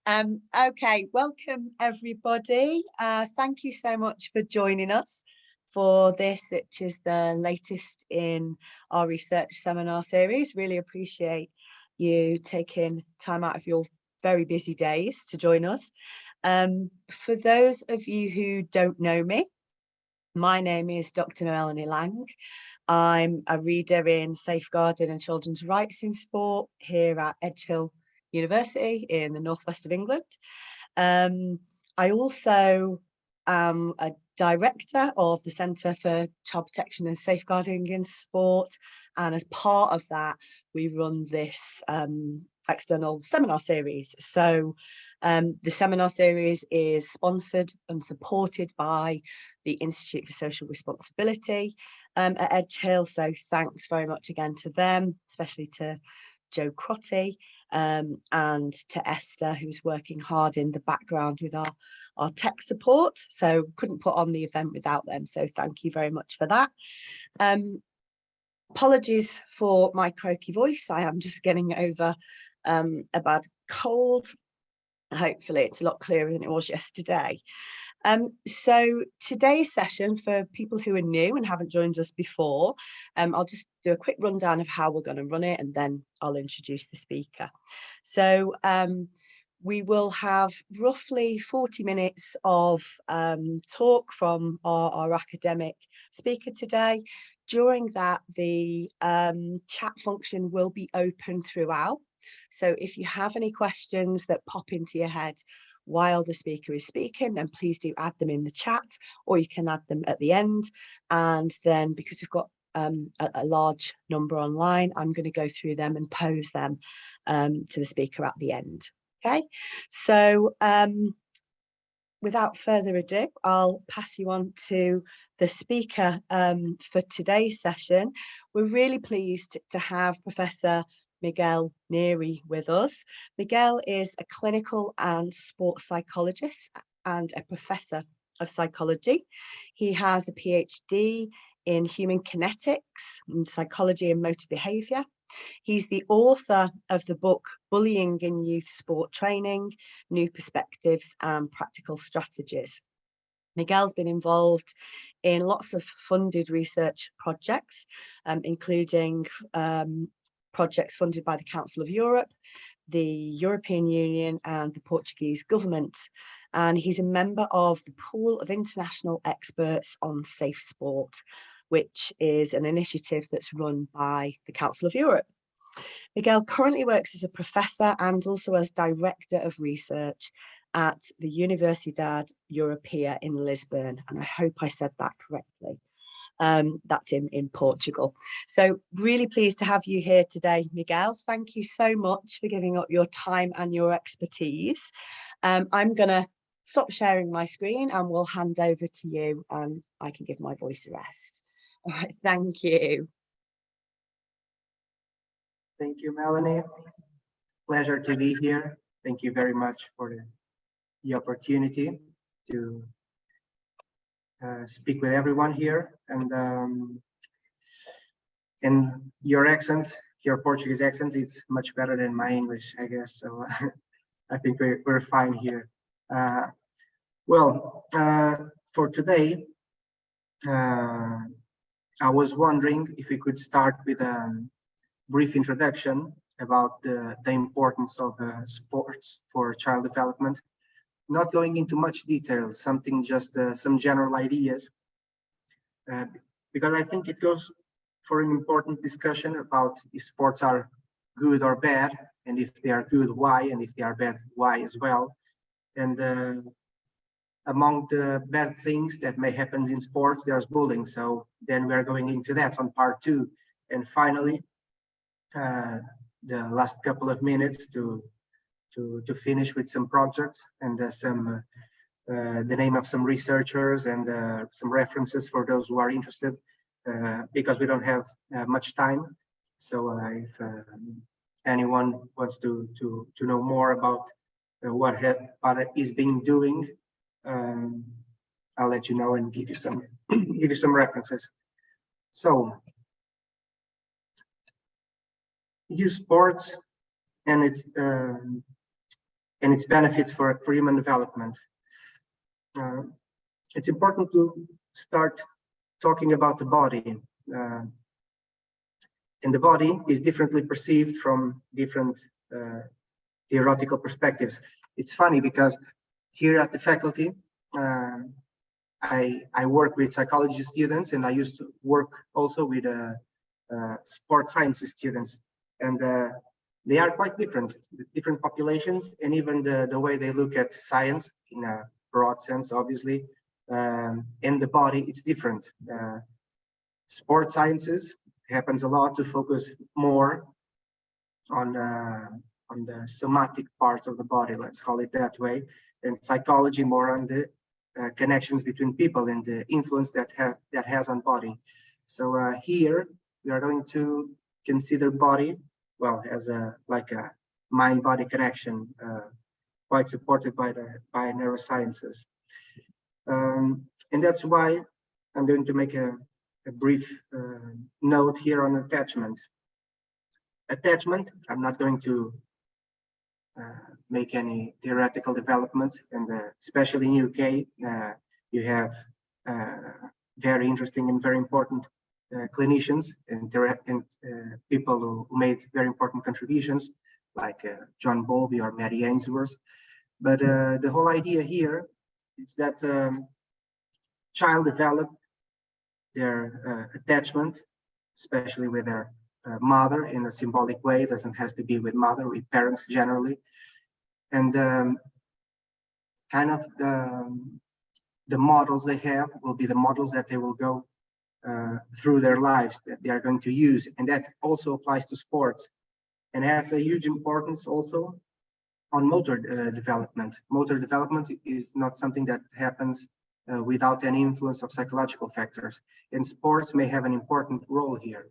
Okay, welcome everybody. Thank you so much for joining us for this, which is the latest in our research seminar series. Really appreciate you taking time out of your very busy days to join us. For those of you who don't know me, my name is Dr Melanie Lang. I'm a reader in safeguarding and children's rights in sport here at Edgehill University in the northwest of England. I also am a director of the Centre for Child Protection and Safeguarding in Sport, and as part of that we run this external seminar series. So the seminar series is sponsored and supported by the Institute for Social Responsibility at Edgehill, so thanks very much again to them, especially to Joe Crotty and to Esther, who's working hard in the background with our tech support. So couldn't put on the event without them, so thank you very much for that. Apologies for my croaky voice, I am just getting over a bad cold. Hopefully it's a lot clearer than it was yesterday. So today's session, for people who are new and haven't joined us before, I'll just do a quick rundown of how we're going to run it, and then I'll introduce the speaker. So we will have roughly 40 minutes of talk from our academic speaker today. During that, the chat function will be open throughout. So if you have any questions that pop into your head while the speaker is speaking, then please do add them in the chat, or you can add them at the end. And then, because we've got a large number online, I'm going to go through them and pose them to the speaker at the end. Okay, so without further ado, I'll pass you on to the speaker for today's session. We're really pleased to have Professor Miguel Nery with us. Miguel is a clinical and sports psychologist and a professor of psychology. He has a PhD in human kinetics and psychology and motor behaviour. He's the author of the book Bullying in Youth Sport Training, New Perspectives and Practical Strategies. Miguel's been involved in lots of funded research projects, including projects funded by the Council of Europe, the European Union and the Portuguese government. And he's a member of the Pool of International Experts on Safe Sport, which is an initiative that's run by the Council of Europe. Miguel currently works as a professor and also as director of research at the Universidade Europeia in Lisbon, and I hope I said that correctly. That's in Portugal. So really pleased to have you here today, Miguel. Thank you so much for giving up your time and your expertise. I'm going to stop sharing my screen and we'll hand over to you, and I can give my voice a rest. All right, thank you. Thank you, Melanie. Pleasure to be here. Thank you very much for the opportunity to speak with everyone here. And your accent, your Portuguese accent, it's much better than my English, I guess. So I think we're fine here. For today, I was wondering if we could start with a brief introduction about the importance of sports for child development. Not going into much detail, something just some general ideas, because I think it goes for an important discussion about if sports are good or bad, and if they are good, why, and if they are bad, why as well. And among the bad things that may happen in sports, there's bullying. So then we're going into that on part 2. And finally, the last couple of minutes to finish with some projects and the name of some researchers and some references for those who are interested, because we don't have much time. So if anyone wants to know more about what is being doing, I'll let you know and give you some references. So youth sports and its and its benefits for human development. It's important to start talking about the body. And the body is differently perceived from different theoretical perspectives. It's funny because here at the faculty, I work with psychology students, and I used to work also with sports sciences students, and they are quite different populations, and even the way they look at science in a broad sense, obviously, and the body, it's different. Sports sciences happens a lot to focus more on the somatic parts of the body, let's call it that way, and psychology more on the connections between people and the influence that has on body. So here we are going to consider body, well, as a mind-body connection, quite supported by neurosciences, and that's why I'm going to make a brief note here on attachment. Attachment, I'm not going to make any theoretical developments, and especially in UK, you have very interesting and very important clinicians and people who made very important contributions, like John Bowlby or Mary Ainsworth. But the whole idea here is that child develop their attachment, especially with their mother, in a symbolic way. It doesn't have to be with mother, with parents generally, and kind of the models they have will be the models that they will go through their lives, that they are going to use, and that also applies to sports, and has a huge importance also on motor development. Motor development is not something that happens without any influence of psychological factors, and sports may have an important role here.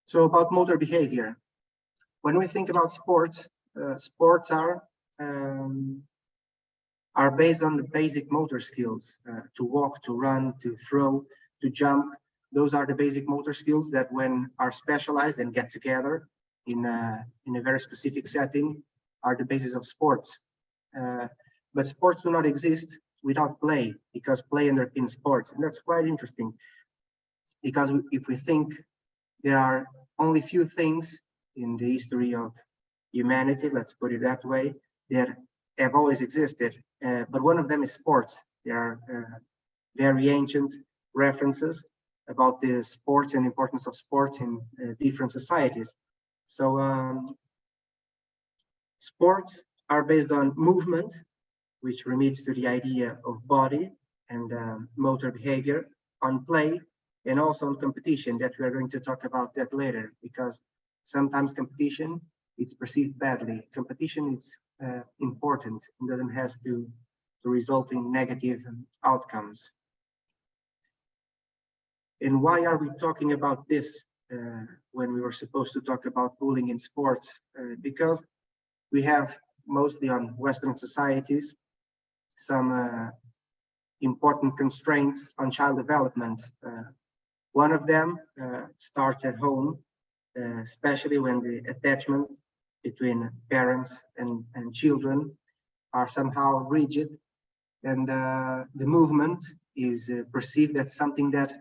So about motor behavior, when we think about sports, sports are based on the basic motor skills, to walk, to run, to throw, to jump. Those are the basic motor skills that, when are specialized and get together in a very specific setting, are the basis of sports. But sports do not exist without play, because play underpins sports, and that's quite interesting, because if we think, there are only few things in the history of humanity, let's put it that way, that have always existed, but one of them is sports. There are very ancient references about the sports and importance of sports in different societies. So sports are based on movement, which remits to the idea of body and motor behavior, on play, and also on competition, that we are going to talk about that later, because sometimes competition, it's perceived badly. Competition is important and doesn't have to result in negative outcomes. And why are we talking about this when we were supposed to talk about bullying in sports? Because we have, mostly on Western societies, some important constraints on child development. One of them starts at home, especially when the attachment between parents and children are somehow rigid, and the movement is perceived as something that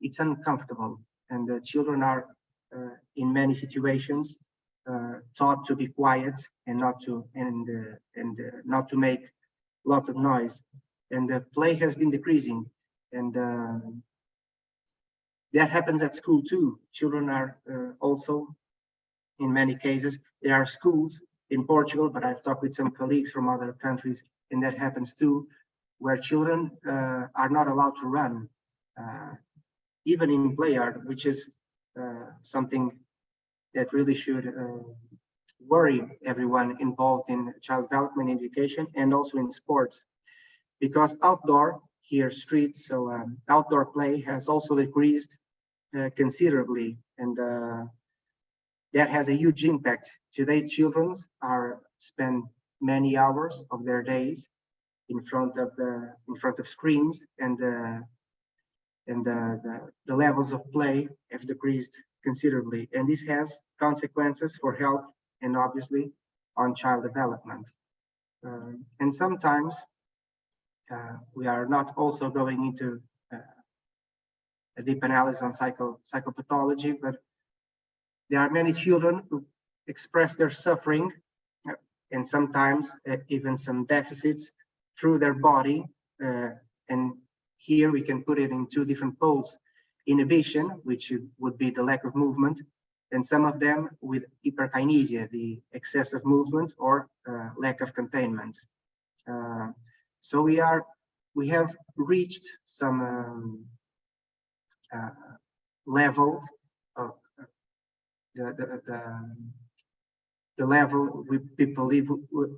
it's uncomfortable, and the children are in many situations taught to be quiet and not to make lots of noise, and the play has been decreasing, and that happens at school too. Children are also, in many cases, there are schools in Portugal, but I've talked with some colleagues from other countries, and that happens too, where children are not allowed to run, even in play art, which is something that really should worry everyone involved in child development education and also in sports, because outdoor, here streets, so outdoor play has also decreased considerably, and that has a huge impact. Today, children are spend many hours of their days in front of screens, and the levels of play have decreased considerably, and this has consequences for health and obviously on child development. And sometimes we are not also going into a deep analysis on psychopathology, but there are many children who express their suffering and sometimes even some deficits through their body. And here we can put it in two different poles: inhibition, which would be the lack of movement, and some of them with hyperkinesia, the excessive movement or lack of containment. So we have reached some level of the level people live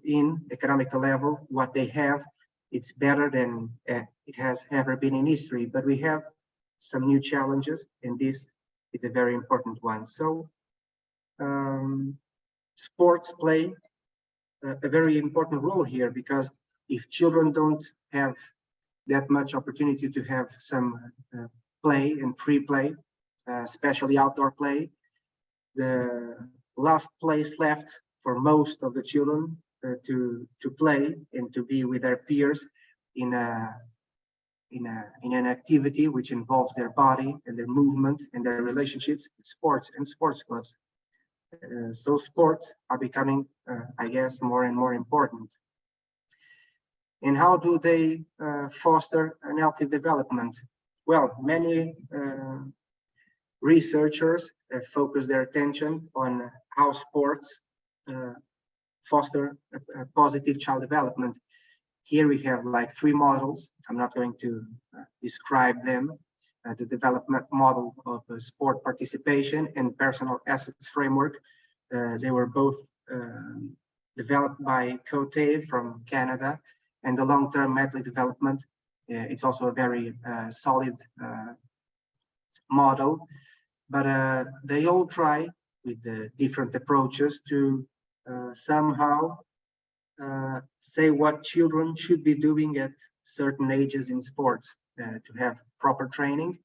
in, economical level, what they have, it's better than it has ever been in history. But we have some new challenges, and this is a very important one. So sports play a very important role here, because if children don't have that much opportunity to have some play and free play, especially outdoor play, the last place left for most of the children to play and to be with their peers in an activity which involves their body and their movement and their relationships, sports and sports clubs. So sports are becoming, I guess, more and more important. And how do they foster an healthy development? Well, many researchers have focused their attention on how sports foster a positive child development. Here we have like 3 models. I'm not going to describe them. The development model of sport participation and personal assets framework. They were both developed by Cote from Canada, and the long-term athlete development. It's also a very solid model, but they all try with the different approaches to somehow say what children should be doing at certain ages in sports to have proper training.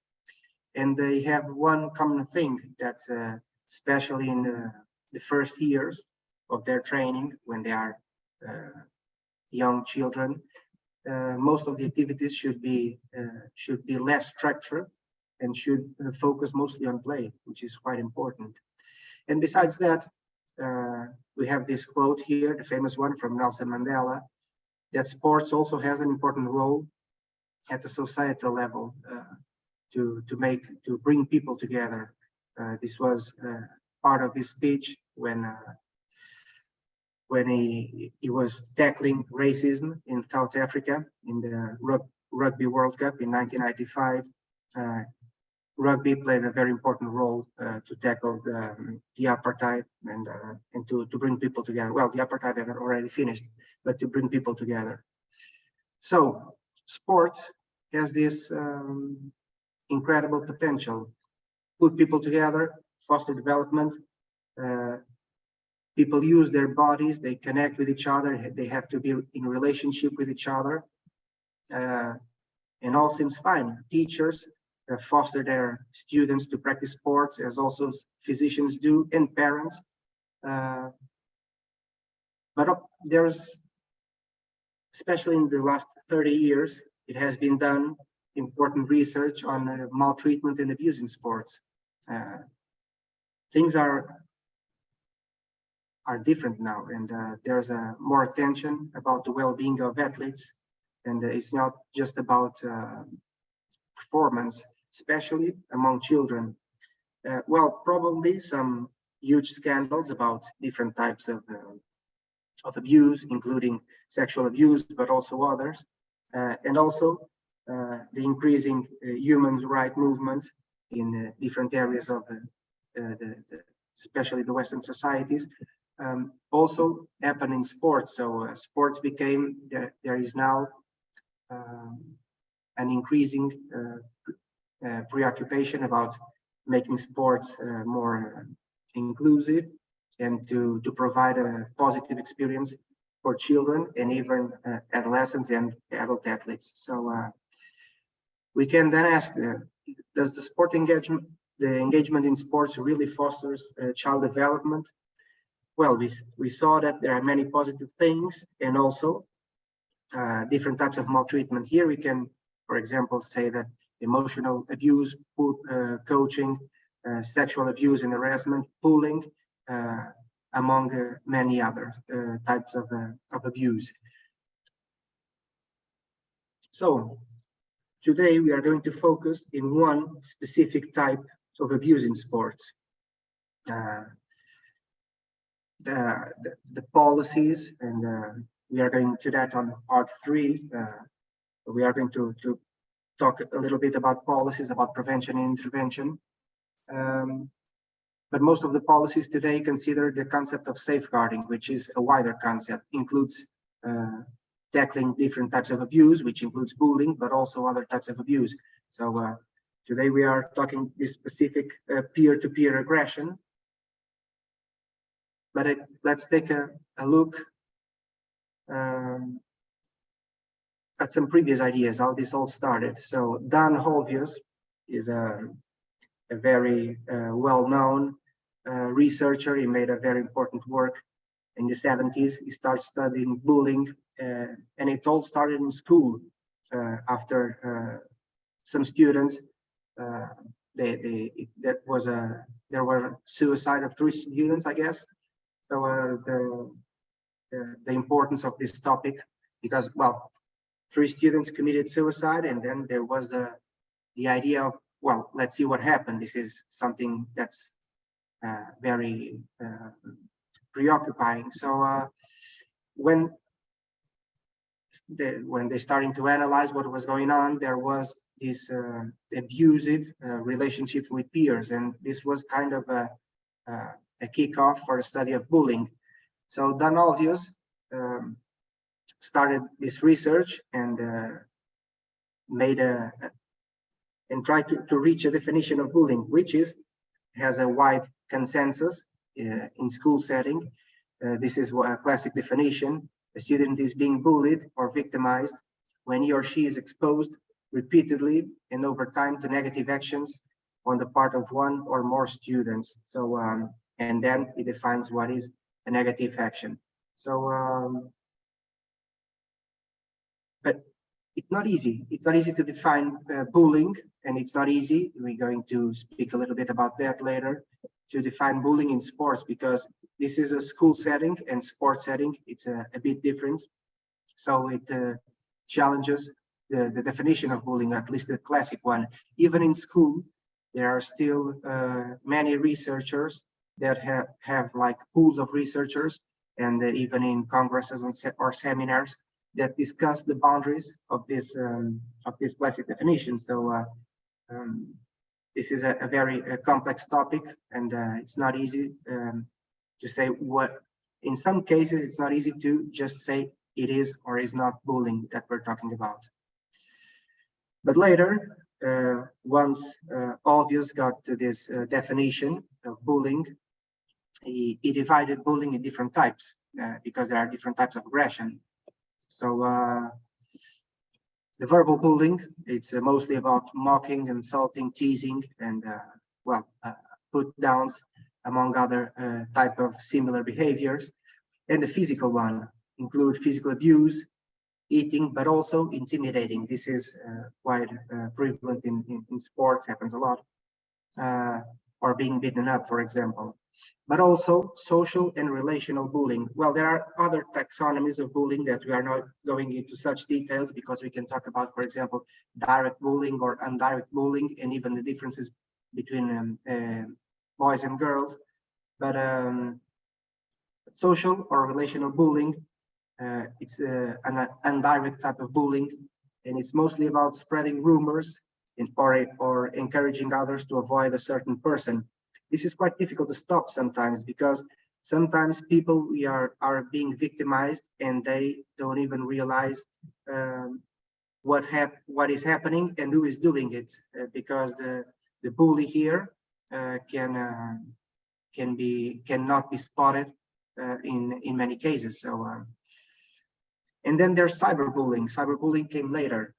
And they have one common thing that especially in the first years of their training, when they are young children, most of the activities should be less structured and should focus mostly on play, which is quite important. And besides that, we have this quote here, the famous one from Nelson Mandela, that sports also has an important role at the societal level to bring people together. This was part of his speech when he was tackling racism in South Africa in the Rugby World Cup in 1995. Rugby played a very important role to tackle the apartheid and to bring people together. Well, the apartheid had already finished, but to bring people together. So sports has this incredible potential: put people together, foster development. People use their bodies, they connect with each other, they have to be in relationship with each other, and all seems fine. Teachers foster their students to practice sports, as also physicians do, and parents. But there's, especially in the last 30 years, it has been done important research on maltreatment and abuse in sports. Things are different now, and there's more attention about the well-being of athletes, and it's not just about performance, especially among children. Well, probably some huge scandals about different types of abuse, including sexual abuse, but also others, and also the increasing human rights movement in different areas of especially the Western societies, also happen in sports. So sports became, there is now an increasing preoccupation about making sports more inclusive and to provide a positive experience for children and even adolescents and adult athletes. So we can then ask, does the engagement in sports really fosters child development? well, we saw that there are many positive things, and also different types of maltreatment. Here we can, for example, say that emotional abuse, coaching, sexual abuse and harassment, bullying, among many other types of abuse. So today we are going to focus in one specific type of abuse in sports. The policies, and we are going to that on part 3. We are going to talk a little bit about policies, about prevention and intervention. But most of the policies today consider the concept of safeguarding, which is a wider concept, includes tackling different types of abuse, which includes bullying, but also other types of abuse. So today we are talking this specific peer-to-peer aggression. But let's take a look at some previous ideas, how this all started. So Dan Holvius is a very well-known researcher. He made a very important work in the 70s. He started studying bullying, and it all started in school after some students. There were suicide of 3 students, I guess. So the importance of this topic, because, well, 3 students committed suicide, and then there was the idea of, well, let's see what happened. This is something that's very preoccupying. So when they started to analyze what was going on, there was this abusive relationship with peers, and this was kind of a kickoff for the study of bullying. So Dan Holvius started this research and tried to reach a definition of bullying, which has a wide consensus in school setting. This is a classic definition. A student is being bullied or victimized when he or she is exposed repeatedly and over time to negative actions on the part of one or more students. So, and then he defines what is a negative action. So, but it's not easy. It's not easy to define bullying, and it's not easy. We're going to speak a little bit about that later, to define bullying in sports, because this is a school setting and sports setting. It's a bit different. So it challenges the definition of bullying, at least the classic one. Even in school, there are still many researchers that have like pools of researchers, and even in congresses or seminars that discuss the boundaries of this classic definition. So this is a very complex topic, and it's not easy to say what. In some cases, it's not easy to just say it is or is not bullying that we're talking about. But later, once Holvius got to this definition of bullying, he divided bullying in different types because there are different types of aggression. So the verbal bullying, it's mostly about mocking, insulting, teasing, and put downs, among other type of similar behaviors. And the physical one include physical abuse, eating, but also intimidating. This is quite prevalent in sports, happens a lot, or being beaten up, for example. But also social and relational bullying. Well, there are other taxonomies of bullying that we are not going into such details, because we can talk about, for example, direct bullying or indirect bullying, and even the differences between boys and girls. But social or relational bullying, it's an indirect type of bullying, and it's mostly about spreading rumors or encouraging others to avoid a certain person. This is quite difficult to stop sometimes, because sometimes people are being victimized and they don't even realize what is happening and who is doing it, because the bully here cannot be spotted in many cases. So and then there's cyberbullying. Cyberbullying came later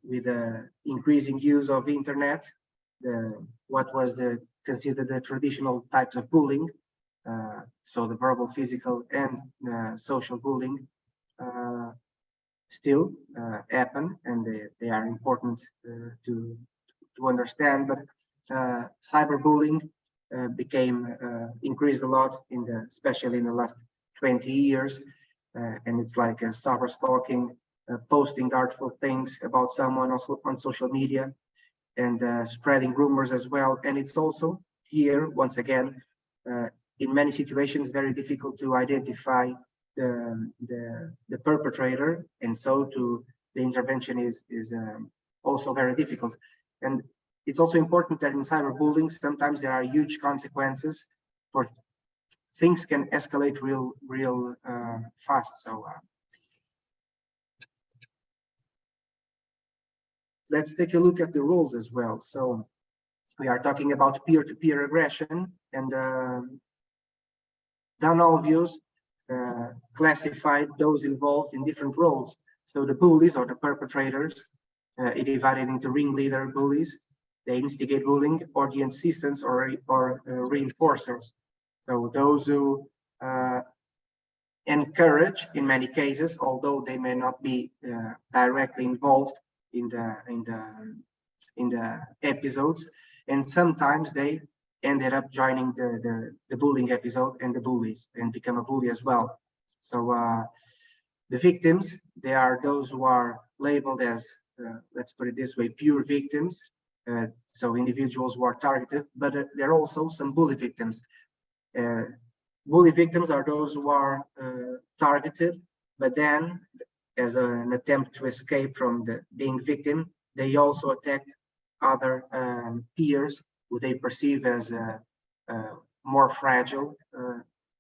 with the increasing use of internet. What was considered the traditional types of bullying So the verbal, physical, and social bullying still happen, and they are important to understand. But cyberbullying became increased a lot especially in the last 20 years, and it's like cyber stalking, posting artful things about someone also on social media, and spreading rumors as well. And it's also here, once again, in many situations, very difficult to identify the perpetrator, and so the intervention is also very difficult. And it's also important that in cyberbullying, sometimes there are huge consequences, for things can escalate real fast. So let's take a look at the rules as well. So we are talking about peer-to-peer aggression, and Dan Alvius classified those involved in different roles. So the bullies, or the perpetrators, it divided into ringleader bullies, they instigate bullying, or the assistants or reinforcers. So those who encourage, in many cases, although they may not be directly involved in the episodes, and sometimes they ended up joining the bullying episode and the bullies, and become a bully as well. So the victims, they are those who are labeled as, let's put it this way, pure victims. So individuals who are targeted, but there are also some bully victims. Bully victims are those who are targeted, but then, as an attempt to escape from being victim, they also attacked other peers who they perceive as more fragile,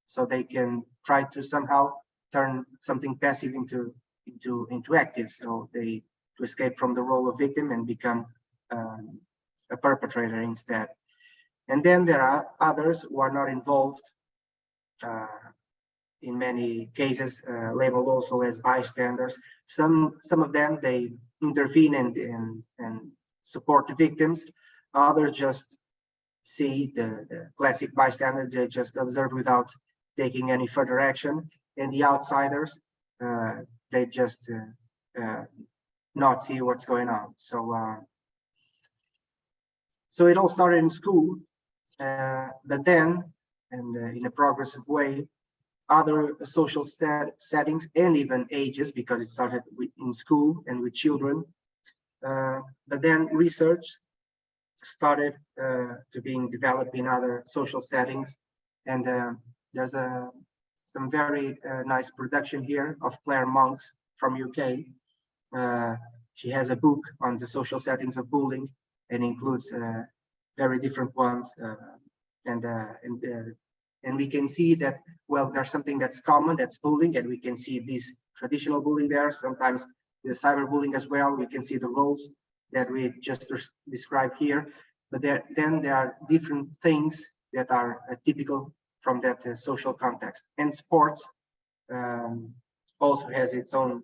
so they can try to somehow turn something passive into active. So to escape from the role of victim and become a perpetrator instead. And then there are others who are not involved, in many cases labeled also as bystanders. Some of them, they intervene and support the victims. Others just see the classic bystander, they just observe without taking any further action. And the outsiders, they just not see what's going on. So it all started in school, but then, and in a progressive way, other social settings and even ages, because it started in school and with children. But then research started to being developed in other social settings, and there's some very nice production here of Claire Monks from UK. She has a book on the social settings of bullying, and includes very different ones, and we can see that, well, there's something that's common, that's bullying, and we can see this traditional bullying there, sometimes the cyberbullying as well. We can see the roles that we just described here, but then there are different things that are typical from that social context. And sports also has its own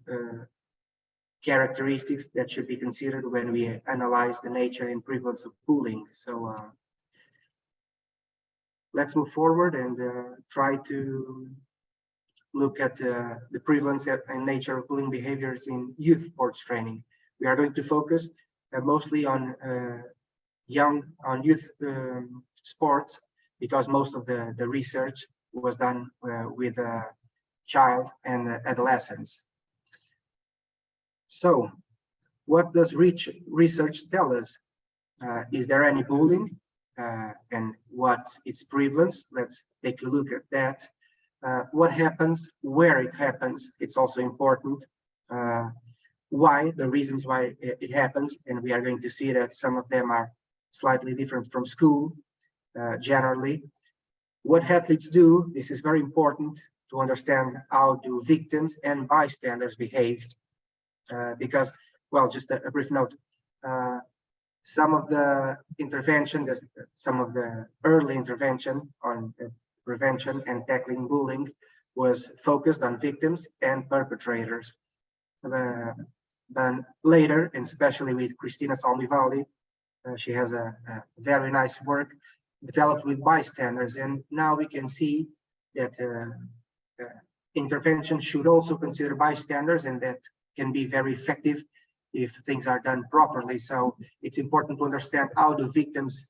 characteristics that should be considered when we analyze the nature and prevalence of bullying. So let's move forward and try to look at the prevalence and nature of bullying behaviors in youth sports training. We are going to focus mostly on youth sports, because most of the research was done with child and adolescents. So what does research tell us? Is there any bullying? And what's its prevalence? Let's take a look at that. What happens, where it happens, it's also important. Why, the reasons why it happens, and we are going to see that some of them are slightly different from school, generally. What athletes do, this is very important to understand how do victims and bystanders behave, because, well, just a brief note, some of the intervention, some of the early intervention on prevention and tackling bullying was focused on victims and perpetrators. But later, and especially with Cristina Salmivalli, she has a very nice work. developed with bystanders, and now we can see that intervention should also consider bystanders, and that can be very effective if things are done properly. So it's important to understand how do victims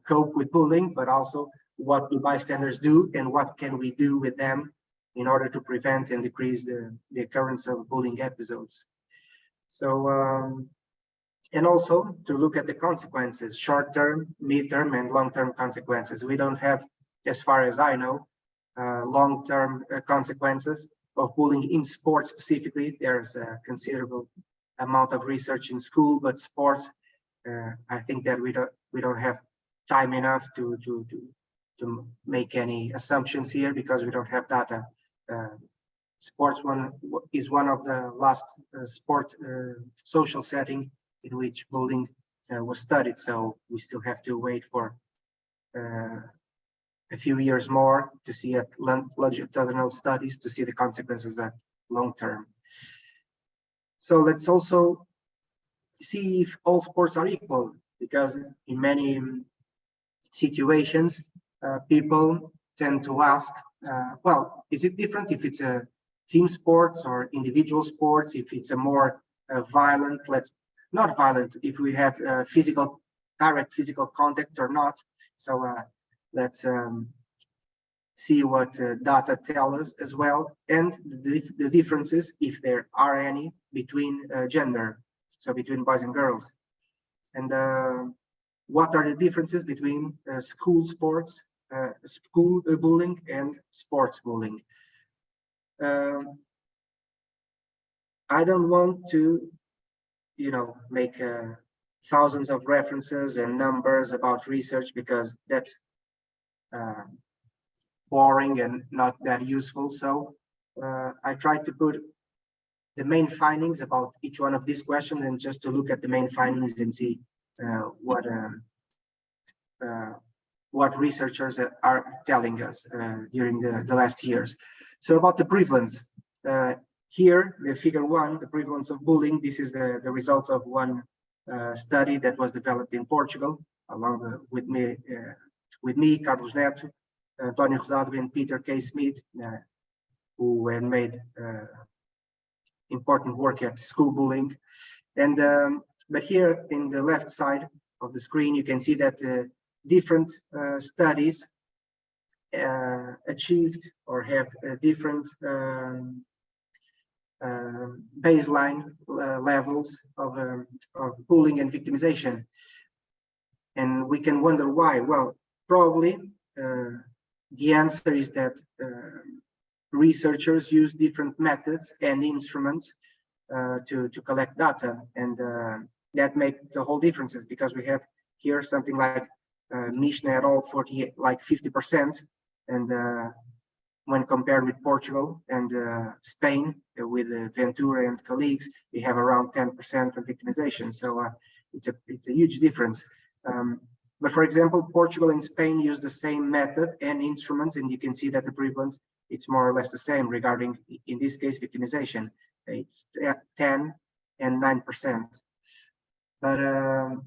cope with bullying, but also what do bystanders do and what can we do with them in order to prevent and decrease the occurrence of bullying episodes. So, and also to look at the consequences, short-term, mid-term, and long-term consequences. We don't have, as far as I know, long-term consequences of bullying in sports specifically. There's a considerable amount of research in school, but sports, I think that we don't have time enough to make any assumptions here because we don't have data. Sports is one of the last sport social setting in which bullying was studied, so we still have to wait for a few years more to see longitudinal studies to see the consequences that long term. So let's also see if all sports are equal, because in many situations people tend to ask, well, is it different if it's a team sports or individual sports, if it's a more violent, not violent, if we have direct physical contact or not. So let's see what data tell us as well, and the differences, if there are any, between gender, so between boys and girls. And what are the differences between school sports, school bullying and sports bullying? I don't want to, make thousands of references and numbers about research, because that's boring and not that useful. So I tried to put the main findings about each one of these questions, and just to look at the main findings and see what researchers are telling us during the last years. So about the prevalence, here, the figure 1, the prevalence of bullying, this is the results of one study that was developed in Portugal, along with me, Carlos Neto, António Rosado, and Peter K. Smith, who had made important work at school bullying. And but here in the left side of the screen, you can see that different studies achieved or have different baseline levels of bullying and victimization. And we can wonder why. Well, probably the answer is that researchers use different methods and instruments to collect data, and that makes the whole differences, because we have here something like Mishna et al. 50%, and when compared with Portugal and Spain with Ventura and colleagues, we have around 10% of victimization. So it's a huge difference. But for example, Portugal and Spain use the same method and instruments, and you can see that the prevalence, it's more or less the same regarding, in this case, victimization. It's 10 and 9%. But an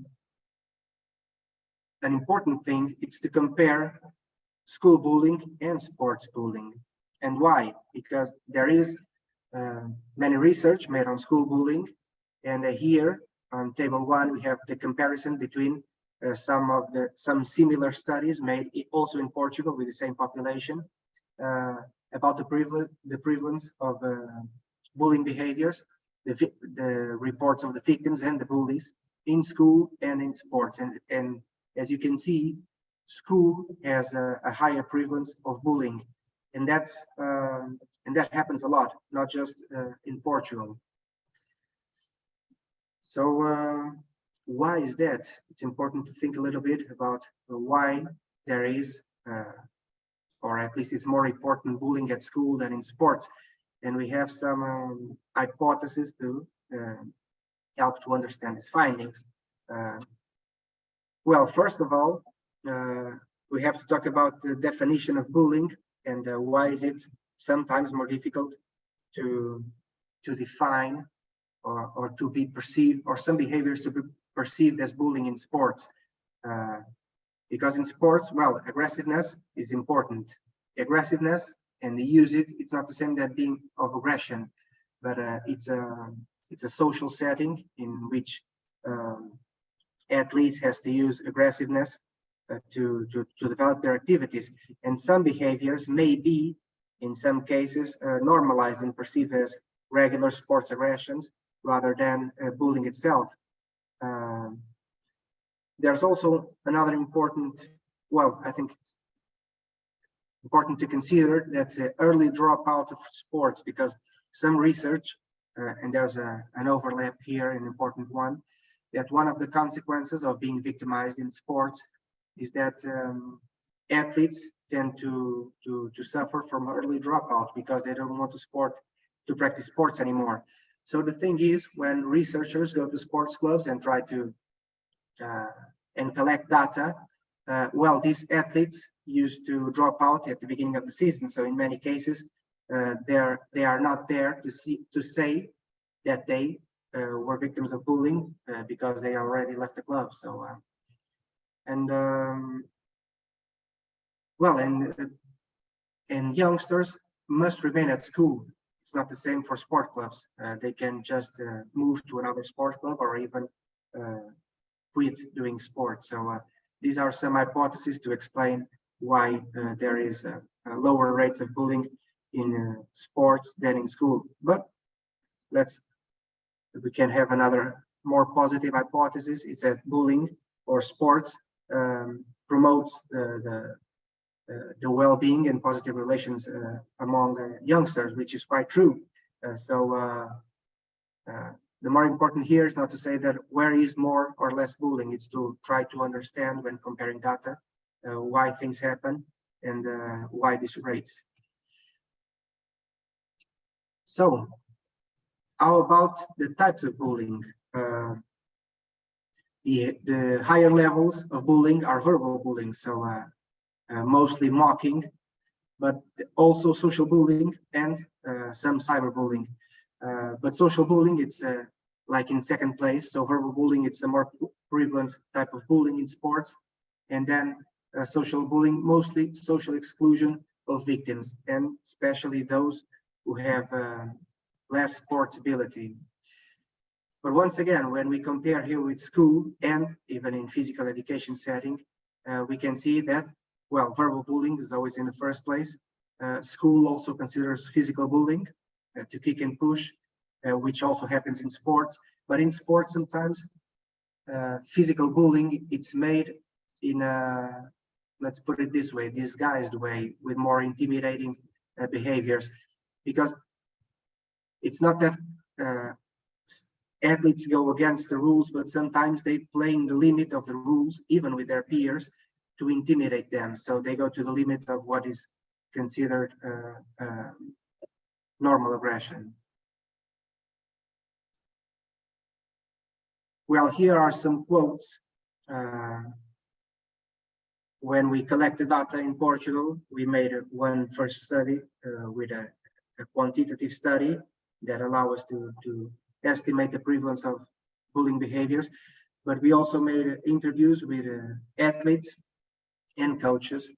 important thing is to compare school bullying and sports bullying. And why? Because there is many research made on school bullying, and here on table 1 we have the comparison between some similar studies made also in Portugal with the same population about the prevalence of bullying behaviors, the reports of the victims and the bullies in school and in sports. And as you can see, school has a higher prevalence of bullying, and that happens a lot, not just in Portugal. So why is that? It's important to think a little bit about why there is, or at least it's more important, bullying at school than in sports. And we have some hypotheses to help to understand these findings. Well, first of all, we have to talk about the definition of bullying, and why is it sometimes more difficult to define or to be perceived, or some behaviors to be perceived as bullying in sports. Because in sports, well, aggressiveness is important. Aggressiveness, and they use it, it's not the same that being of aggression, but it's a social setting in which athletes has to use aggressiveness to develop their activities. And some behaviors may be, in some cases, normalized and perceived as regular sports aggressions rather than bullying itself. There's also another important, well, I think it's important to consider that early dropout of sports, because some research, and there's an overlap here, an important one, that one of the consequences of being victimized in sports is that athletes tend to suffer from early dropout because they don't want to practice sports anymore. So the thing is, when researchers go to sports clubs and try to and collect data, well, these athletes used to drop out at the beginning of the season. So in many cases, they are not there to say that they were victims of bullying because they already left the club. So well, and youngsters must remain at school. It's not the same for sport clubs. They can just move to another sport club or even quit doing sports. So these are some hypotheses to explain why there is lower rates of bullying in sports than in school. But we can have another more positive hypothesis. It's that bullying or sports promotes the well-being and positive relations among youngsters, which is quite true. The more important here is not to say that where is more or less bullying. It's to try to understand when comparing data why things happen and why these rates. So how about the types of bullying? The higher levels of bullying are verbal bullying, so mostly mocking, but also social bullying and some cyberbullying. But social bullying, it's like in second place. So verbal bullying, it's a more prevalent type of bullying in sports. And then social bullying, mostly social exclusion of victims, and especially those who have less sports ability. But once again, when we compare here with school and even in physical education setting, we can see that, well, verbal bullying is always in the first place. School also considers physical bullying, to kick and push, which also happens in sports. But in sports, sometimes physical bullying, it's made in a, let's put it this way, disguised way, with more intimidating behaviors. Because it's not that athletes go against the rules, but sometimes they play in the limit of the rules, even with their peers, to intimidate them. So they go to the limit of what is considered normal aggression. Well, here are some quotes. When we collected data in Portugal, we made one first study with a quantitative study that allow us to estimate the prevalence of bullying behaviors. But we also made interviews with athletes and coaches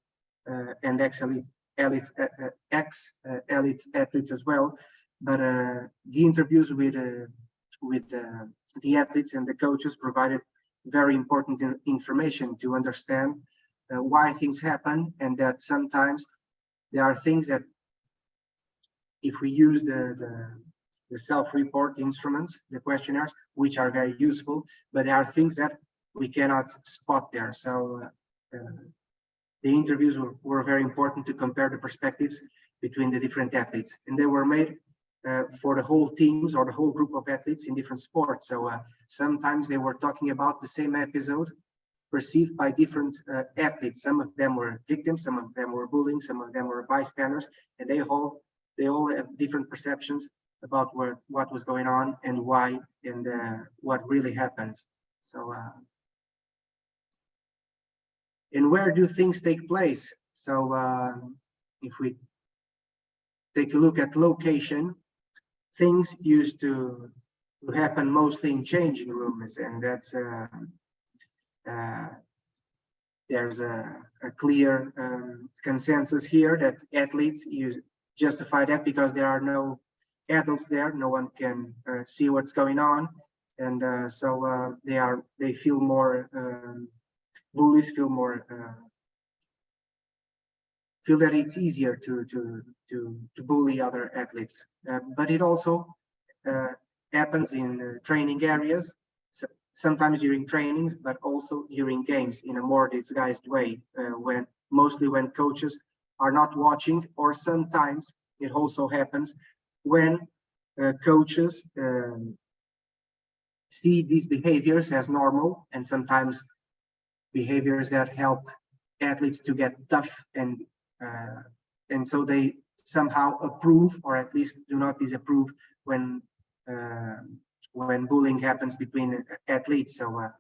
and ex-elite athletes as well. But the interviews with the athletes and the coaches provided very important information to understand why things happen, and that sometimes there are things that, if we use the self-report instruments, the questionnaires, which are very useful, but there are things that we cannot spot there. So the interviews were very important to compare the perspectives between the different athletes, and they were made for the whole teams or the whole group of athletes in different sports. So sometimes they were talking about the same episode perceived by different athletes. Some of them were victims, some of them were bullying, some of them were bystanders, and they all have different perceptions about what was going on and why and what really happened. So and where do things take place? So if we take a look at location, things used to happen mostly in changing rooms, and that's there's a clear consensus here that athletes, you justify that because there are no adults there, no one can see what's going on, and so they feel more, bullies feel more, feel that it's easier to bully other athletes. But it also happens in training areas, sometimes during trainings, but also during games in a more disguised way, mostly when coaches are not watching, or sometimes it also happens when coaches see these behaviors as normal, and sometimes behaviors that help athletes to get tough, and so they somehow approve, or at least do not disapprove, when bullying happens between athletes. So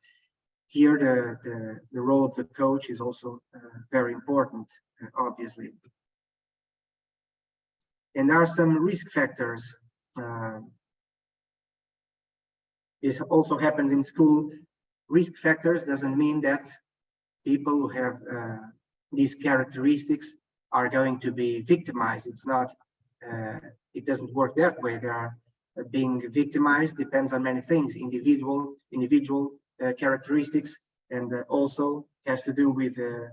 here the role of the coach is also very important, obviously. And there are some risk factors. This also happens in school. Risk factors doesn't mean that people who have these characteristics are going to be victimized. It's not, it doesn't work that way. They are being victimized depends on many things, individual characteristics, and also has to do with the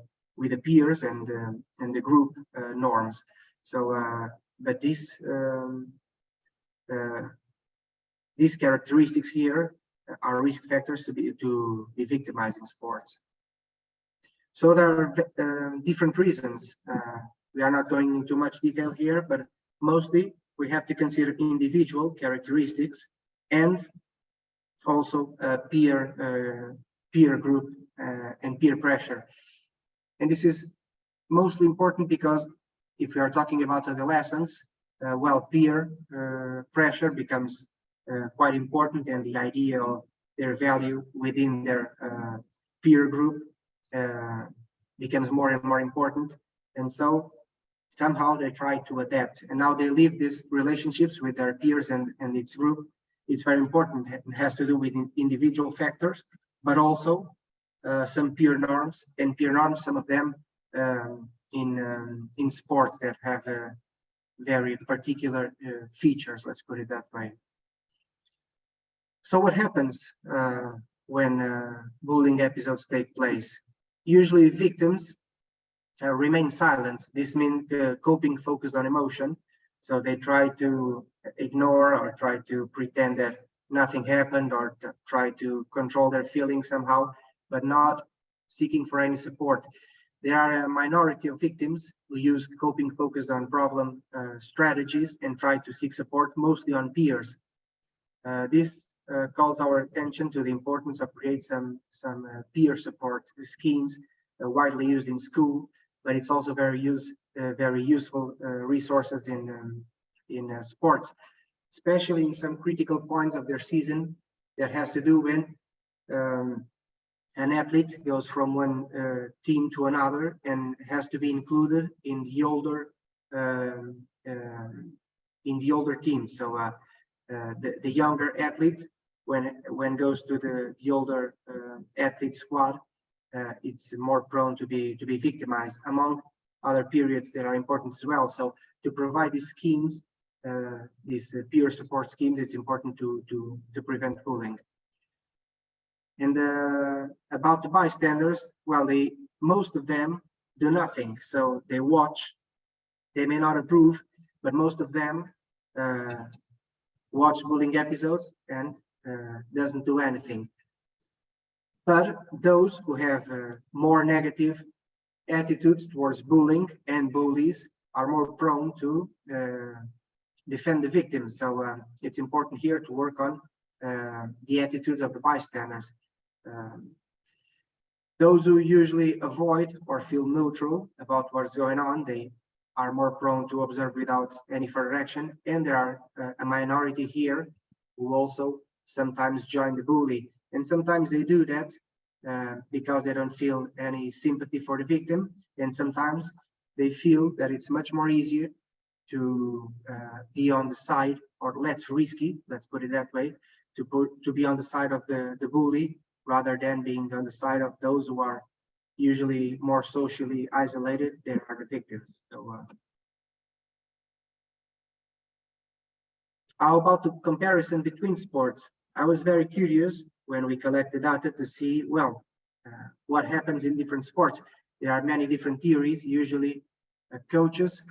peers and the group norms. So, but these characteristics here are risk factors to be victimized in sports. So there are different reasons. We are not going into much detail here, but mostly we have to consider individual characteristics and also peer group and peer pressure. And this is mostly important because if we are talking about adolescents, well, peer pressure becomes quite important, and the idea of their value within their peer group becomes more and more important. And so somehow they try to adapt, and now they live these relationships with their peers and its group. It's very important. It has to do with individual factors, but also some peer norms, and peer norms, some of them in sports that have very particular features, let's put it that way. So what happens when bullying episodes take place? Usually victims remain silent. This means coping focused on emotion. So they try to ignore or try to pretend that nothing happened, or try to control their feelings somehow, but not seeking for any support. There are a minority of victims who use coping focused on problem strategies and try to seek support mostly on peers. This calls our attention to the importance of creating some peer support schemes widely used in school, but it's also very useful resources in sports, especially in some critical points of their season that has to do when an athlete goes from one team to another and has to be included in the older team. So the younger athlete, when goes to the older athlete squad, it's more prone to be victimized, among other periods that are important as well. So to provide these schemes, these peer support schemes, it's important to prevent bullying. And about the bystanders, well, most of them do nothing. So they watch. They may not approve, but most of them watch bullying episodes and doesn't do anything. But those who have more negative attitudes towards bullying and bullies are more prone to defend the victims. So it's important here to work on the attitudes of the bystanders. Those who usually avoid or feel neutral about what's going on, they are more prone to observe without any further action. And there are a minority here who also sometimes join the bully. And sometimes they do that because they don't feel any sympathy for the victim. And sometimes they feel that it's much more easier to be on the side, or less risky, let's put it that way, to be on the side of the bully, rather than being on the side of those who are usually more socially isolated than are the victims. So how about the comparison between sports? I was very curious when we collected data to see, well, what happens in different sports. There are many different theories. Usually coaches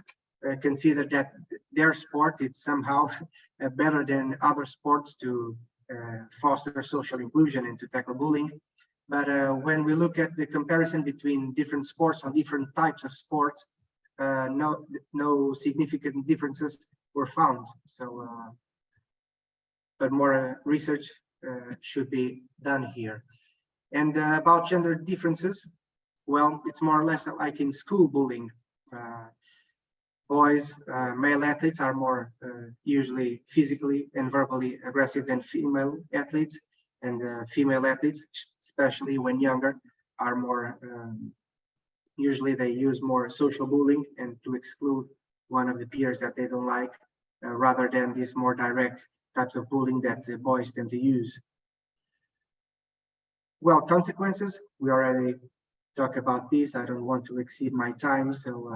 consider that their sport is somehow better than other sports to foster social inclusion and to tackle bullying. But when we look at the comparison between different sports or different types of sports, no significant differences were found. So, but more research should be done here. And about gender differences, well, it's more or less like in school bullying. Boys, male athletes are more usually physically and verbally aggressive than female athletes, and female athletes, especially when younger, are more, usually they use more social bullying and to exclude one of the peers that they don't like, rather than these more direct types of bullying that boys tend to use. Well, consequences, we already talked about this. I don't want to exceed my time, so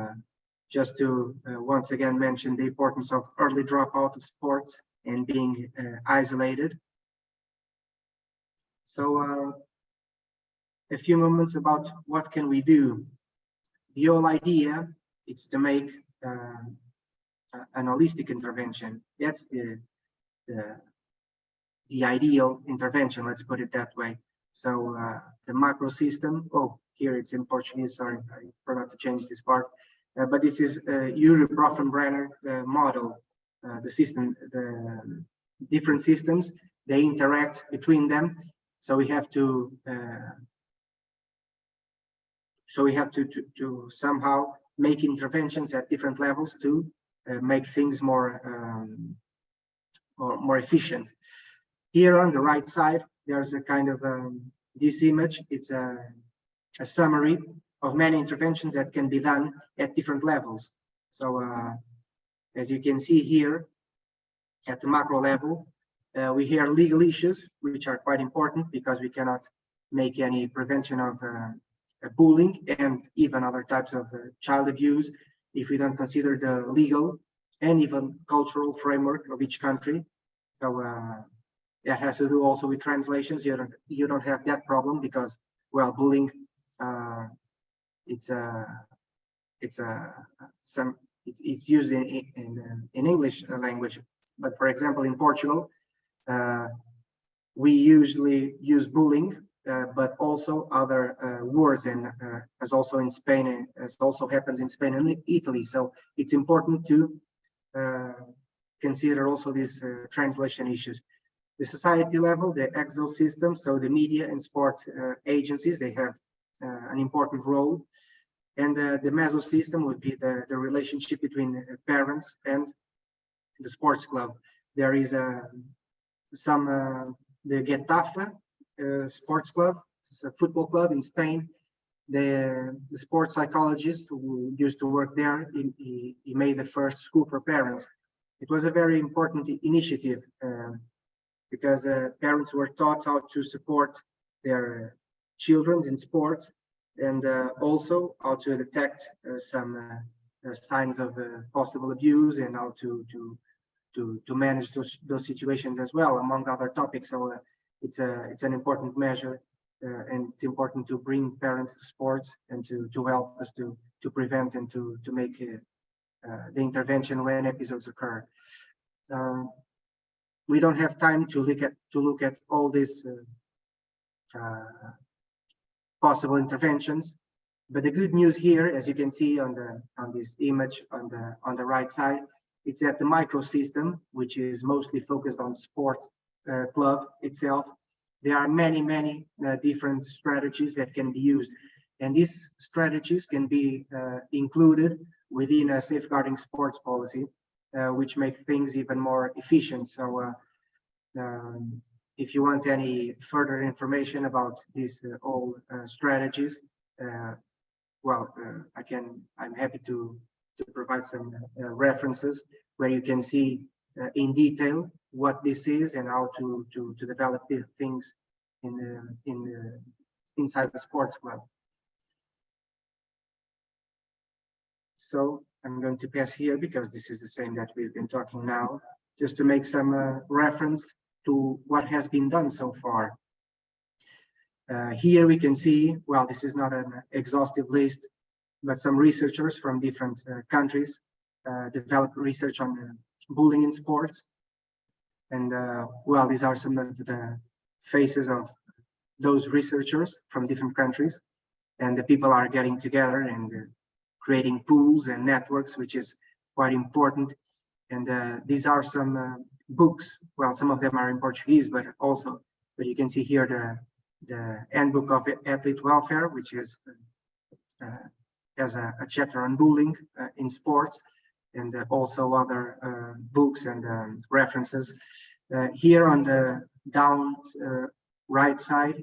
just to once again mention the importance of early dropout of sports and being isolated. So a few moments about what can we do. The whole idea is to make an holistic intervention. That's the ideal intervention, let's put it that way. So the macro system, oh, here it's in Portuguese, sorry, I forgot to change this part. But this is Brenner model. The system, the different systems, they interact between them. So we have to to somehow make interventions at different levels to make things more efficient. Here on the right side, there's a kind of this image. It's a summary of many interventions that can be done at different levels. So as you can see here, at the macro level, we hear legal issues, which are quite important because we cannot make any prevention of bullying and even other types of child abuse if we don't consider the legal and even cultural framework of each country. So that has to do also with translations. You don't have that problem because, well, bullying it's used in English language, but for example in Portugal we usually use bullying, but also other words, and as also in Spain, as also happens in Spain and Italy. So it's important to consider also these translation issues. The society level, the exo system, so the media and sport agencies, they have an important role. And the meso system would be the relationship between parents and the sports club. There is the Getafe sports club. It's a football club in Spain. The sports psychologist who used to work there, he made the first school for parents. It was a very important initiative because parents were taught how to support their children in sports, and also how to detect some signs of possible abuse and how to manage those situations as well, among other topics. So it's an important measure, and it's important to bring parents to sports and to help us to prevent and to make the intervention when episodes occur. We don't have time to look at all these possible interventions, but the good news here, as you can see on this image on the right side, it's at the micro system, which is mostly focused on sports club itself. There are many different strategies that can be used, and these strategies can be included within a safeguarding sports policy, which make things even more efficient. So if you want any further information about these all strategies, well, I'm happy to provide some references where you can see in detail what this is and how to develop these things inside the sports club. So I'm going to pass here because this is the same that we've been talking now, just to make some reference to what has been done so far. Here we can see, well, this is not an exhaustive list, but some researchers from different countries developed research on bullying in sports. And well, these are some of the faces of those researchers from different countries. And the people are getting together and creating pools and networks, which is quite important. And these are some books. Well, some of them are in Portuguese, but you can see here the Handbook of Athlete Welfare, which is has a chapter on bullying in sports, and also other books and references. Here on the down right side,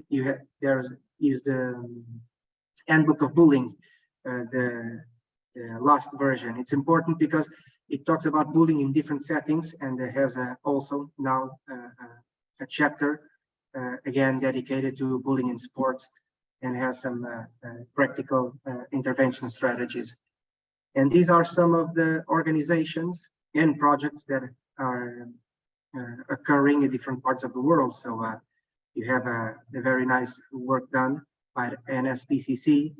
there is the Handbook of Bullying, the last version. It's important because it talks about bullying in different settings, and it has also now a chapter again dedicated to bullying in sports, and has some practical intervention strategies. And these are some of the organizations and projects that are occurring in different parts of the world. So you have a very nice work done by the NSPCC,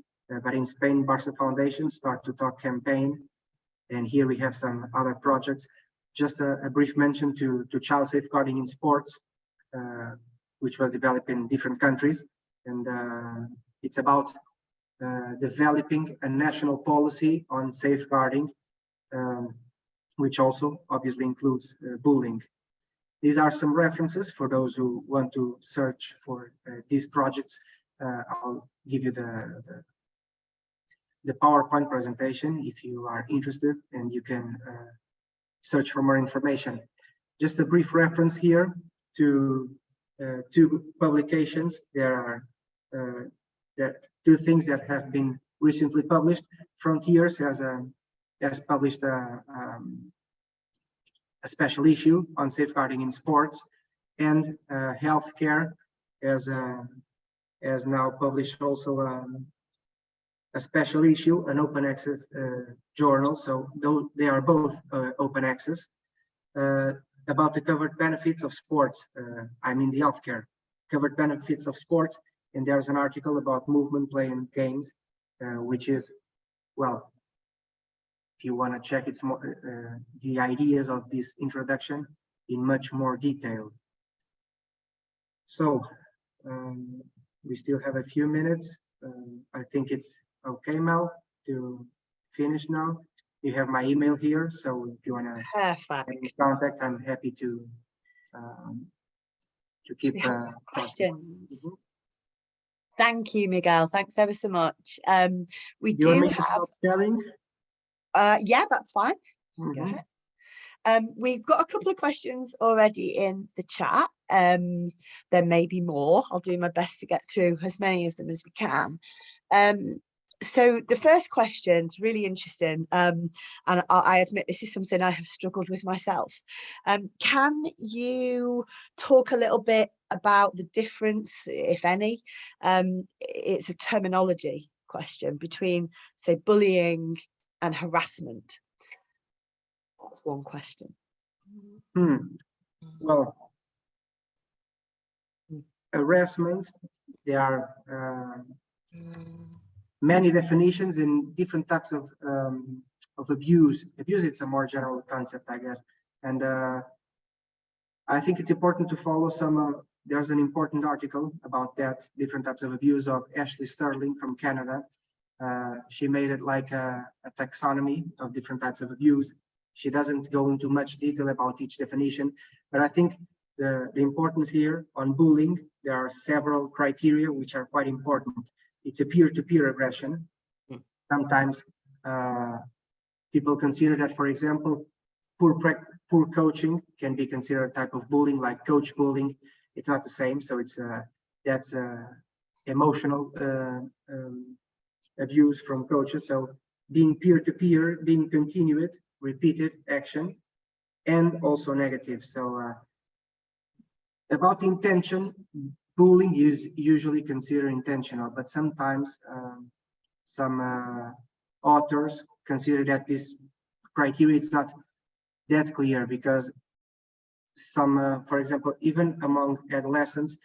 but in Spain, Barça Foundation Start to Talk campaign. And here we have some other projects. Just a brief mention to child safeguarding in sports, which was developed in different countries. And it's about developing a national policy on safeguarding, which also obviously includes bullying. These are some references for those who want to search for these projects. I'll give you the PowerPoint presentation if you are interested, and you can search for more information. Just a brief reference here to two publications. There are two things that have been recently published. Frontiers has published a special issue on safeguarding in sports, and Healthcare has now published also a special issue, an open access journal. So they are both open access about the covered benefits of sports. I mean the healthcare covered benefits of sports. And there's an article about movement, play, and games, which is, well, if you want to check, it's more the ideas of this introduction in much more detail. So we still have a few minutes. I think it's okay, Mel, to finish now. You have my email here, so if you want to get in contact, I'm happy to keep questions. Mm-hmm. Thank you, Miguel. Thanks ever so much. We do want me to stop sharing? Yeah, that's fine. Mm-hmm. Go ahead. We've got a couple of questions already in the chat. There may be more. I'll do my best to get through as many of them as we can. So the first question is really interesting, and I admit this is something I have struggled with myself. Can you talk a little bit about the difference, if any? It's a terminology question between, say, bullying and harassment. That's one question. Well, harassment, there are many definitions in different types of abuse. Abuse, it's a more general concept, I guess. And I think it's important to follow some, there's an important article about that, different types of abuse, of Ashley Sterling from Canada. She made it like a taxonomy of different types of abuse. She doesn't go into much detail about each definition, but I think the importance here on bullying, there are several criteria which are quite important. It's a peer-to-peer aggression. Sometimes people consider that, for example, poor coaching can be considered a type of bullying, like coach bullying. It's not the same. So it's that's emotional abuse from coaches. So being peer-to-peer, being continued, repeated action, and also negative. So about intention, bullying is usually considered intentional, but sometimes some authors consider that this criteria it's not that clear, because some, for example, even among adolescents,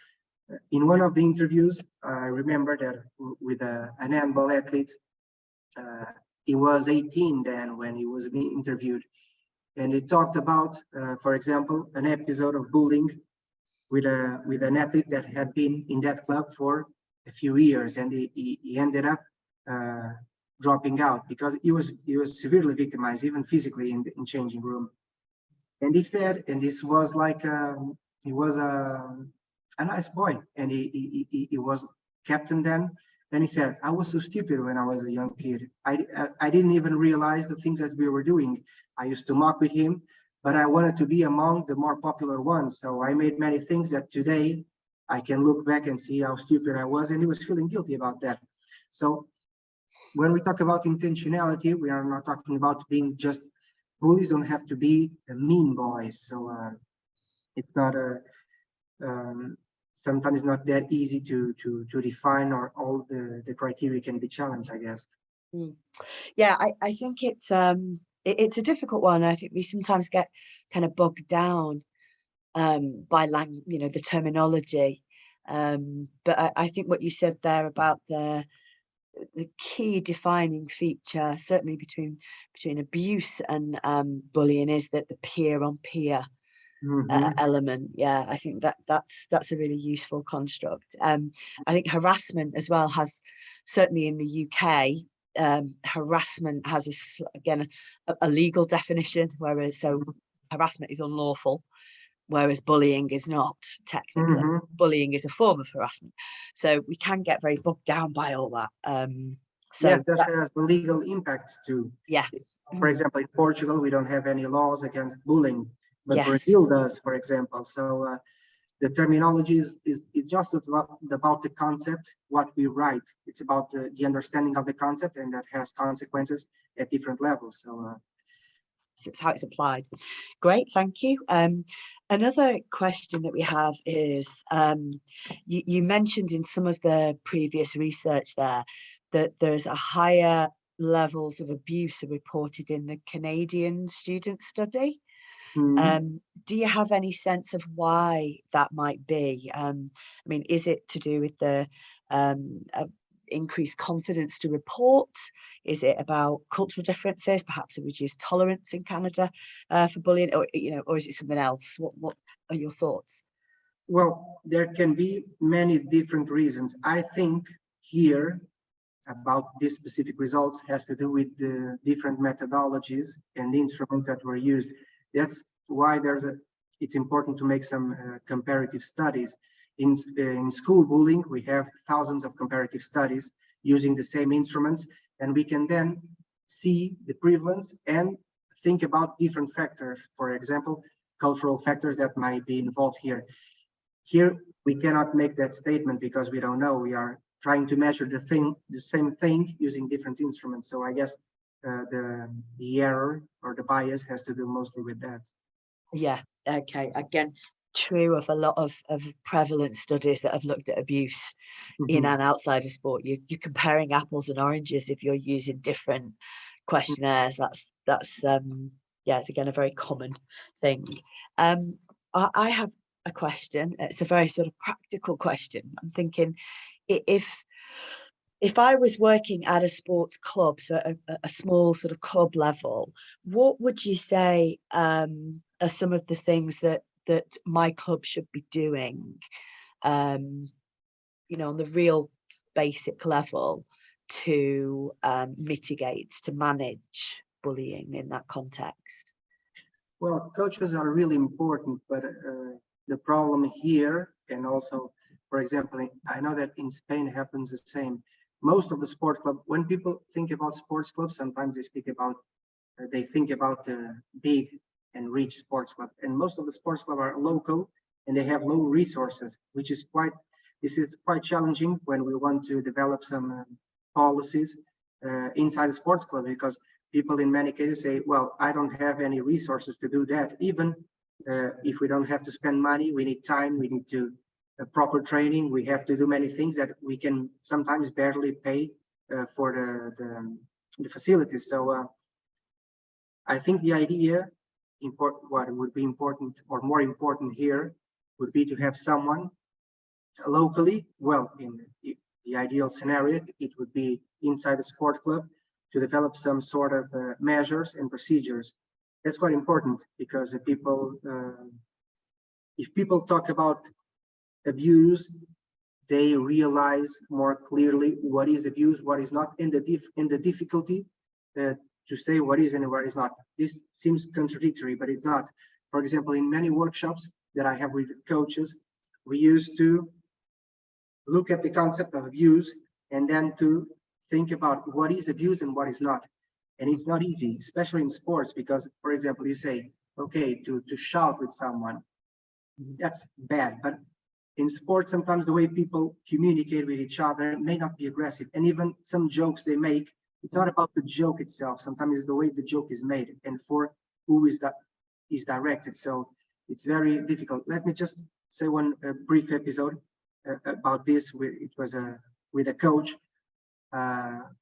in one of the interviews, I remember that with an handball athlete, he was 18 then when he was being interviewed, and he talked about, for example, an episode of bullying with an athlete that had been in that club for a few years, and he ended up dropping out because he was severely victimized, even physically, in changing room. And he said, and this was like he was a nice boy, and he was captain then. And he said, I was so stupid when I was a young kid. I didn't even realize the things that we were doing. I used to mock with him, but I wanted to be among the more popular ones. So I made many things that today I can look back and see how stupid I was, and he was feeling guilty about that. So when we talk about intentionality, we are not talking about being just, bullies don't have to be mean boys. So it's not sometimes not that easy to define, or all the criteria can be challenged, I guess. Yeah, I think it's a difficult one. I think we sometimes get kind of bogged down by the terminology. But I think what you said there about the key defining feature, certainly between abuse and bullying, is that the peer on peer element. Yeah, I think that's a really useful construct. I think harassment as well has, certainly in the UK, harassment has again a legal definition, whereas harassment is unlawful, whereas bullying is not technically. Bullying is a form of harassment, so we can get very bogged down by all that. Yes, that has the legal impacts too. Yeah. For example, in Portugal, we don't have any laws against bullying, but Yes. Brazil does, for example. So the terminology is just about the concept, what we write. It's about the understanding of the concept, and that has consequences at different levels. So it's how it's applied. Great, thank you. Another question that we have is, you mentioned in some of the previous research there that there's a higher levels of abuse are reported in the Canadian student study. Do you have any sense of why that might be? I mean, is it to do with the increased confidence to report? Is it about cultural differences, perhaps a reduced tolerance in Canada for bullying, or is it something else? What are your thoughts? Well, there can be many different reasons. I think here about these specific results has to do with the different methodologies and instruments that were used. That's why it's important to make some comparative studies. In school bullying, we have thousands of comparative studies using the same instruments, and we can then see the prevalence and think about different factors. For example, cultural factors that might be involved here. Here, we cannot make that statement because we don't know. We are trying to measure the same thing using different instruments. So I guess the error or the bias has to do mostly with that. Yeah, okay. Again, true of a lot of prevalent studies that have looked at abuse in and outside of sport. You're comparing apples and oranges if you're using different questionnaires. That's yeah, it's again a very common thing. I have a question. It's a very sort of practical question. I'm thinking, if I was working at a sports club, so a small sort of club level, what would you say are some of the things that my club should be doing, on the real basic level to mitigate, to manage bullying in that context? Well, coaches are really important, but the problem here, and also, for example, I know that in Spain happens the same. Most of the sport club, when people think about sports clubs, sometimes they think about the big and rich sports club, and most of the sports clubs are local and they have low resources, this is quite challenging when we want to develop some policies inside the sports club, because people in many cases say, well, I don't have any resources to do that. Even if we don't have to spend money, we need time, we need to proper training, we have to do many things that we can sometimes barely pay for the facilities. So I think the idea, what would be important or more important here would be to have someone locally, well, in the ideal scenario, it would be inside the sport club, to develop some sort of measures and procedures. That's quite important, because if people talk about abuse, they realize more clearly what is abuse, what is not, and the difficulty to say what is and what is not. This seems contradictory, but it's not. For example, in many workshops that I have with coaches, we used to look at the concept of abuse and then to think about what is abuse and what is not. And it's not easy, especially in sports, because, for example, you say, okay, to shout with someone, that's bad. But in sports, sometimes the way people communicate with each other may not be aggressive. And even some jokes they make, it's not about the joke itself. Sometimes it's the way the joke is made and for who is directed. So it's very difficult. Let me just say one brief episode about this. It was with a coach.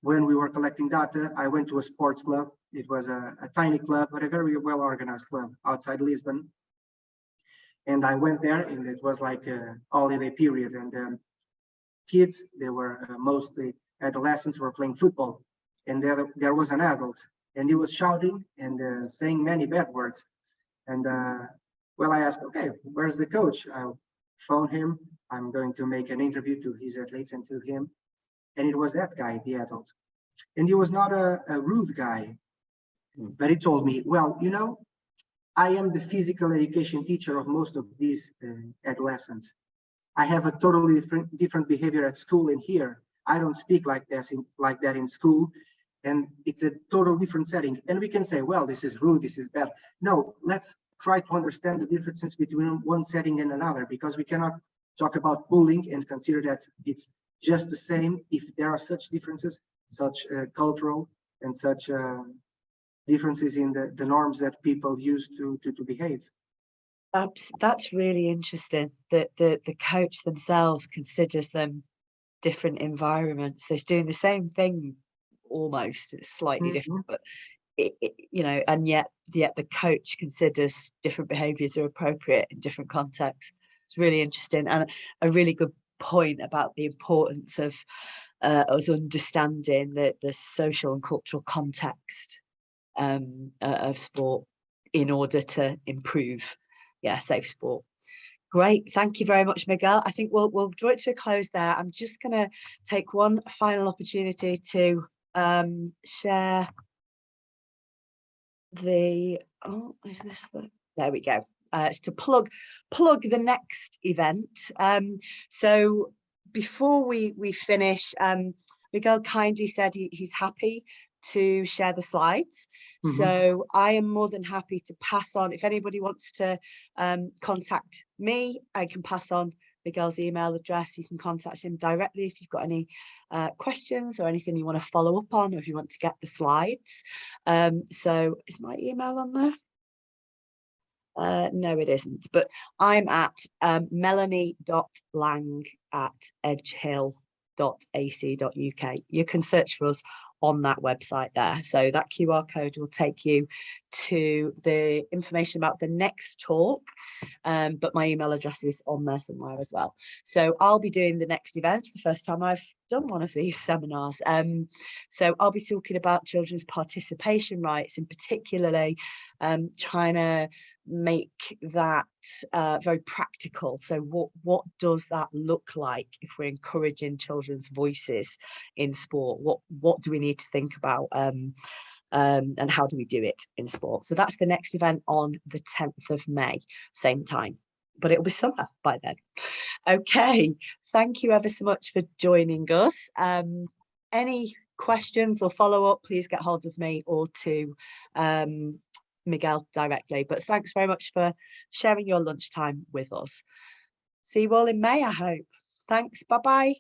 When we were collecting data, I went to a sports club. It was a tiny club, but a very well-organized club outside Lisbon. And I went there, and it was like a holiday period. And kids, they were mostly adolescents, were playing football. And there was an adult, and he was shouting and saying many bad words. And well, I asked, okay, where's the coach? I phoned him. I'm going to make an interview to his athletes and to him. And it was that guy, the adult. And he was not a rude guy, but he told me, well, you know, I am the physical education teacher of most of these adolescents. I have a totally different behavior at school and here. I don't speak like that in school. And it's a total different setting. And we can say, well, this is rude, this is bad. No, let's try to understand the differences between one setting and another, because we cannot talk about bullying and consider that it's just the same if there are such differences, such cultural and such differences in the norms that people use to behave. That's really interesting that the coach themselves considers them different environments. They're doing the same thing almost, it's slightly different, but you know, and yet the coach considers different behaviors are appropriate in different contexts. It's really interesting, and a really good point about the importance of us understanding the social and cultural context of sport in order to improve safe sport. Great, thank you very much, Miguel. I think we'll draw it to a close there. I'm just going to take one final opportunity to share the is this there we go. It's to plug the next event. So before we finish, Miguel kindly said he's happy to share the slides. So I am more than happy to pass on, if anybody wants to contact me, I can pass on Miguel's email address. You can contact him directly if you've got any questions or anything you want to follow up on, or if you want to get the slides. So is my email on there? No, it isn't, but I'm at melanie.lang@edgehill.ac.uk. You can search for us on that website there. So that QR code will take you to the information about the next talk, but my email address is on there somewhere as well. So I'll be doing the next event, the first time I've done one of these seminars. So I'll be talking about children's participation rights, and particularly trying to make that very practical. So what does that look like if we're encouraging children's voices in sport? What do we need to think about, and how do we do it in sport? So that's the next event on the 10th of May, same time, but it'll be summer by then. Okay, thank you ever so much for joining us. Any questions or follow-up, please get hold of me or to Miguel directly. But thanks very much for sharing your lunchtime with us. See you all in May, I hope. Thanks, bye-bye.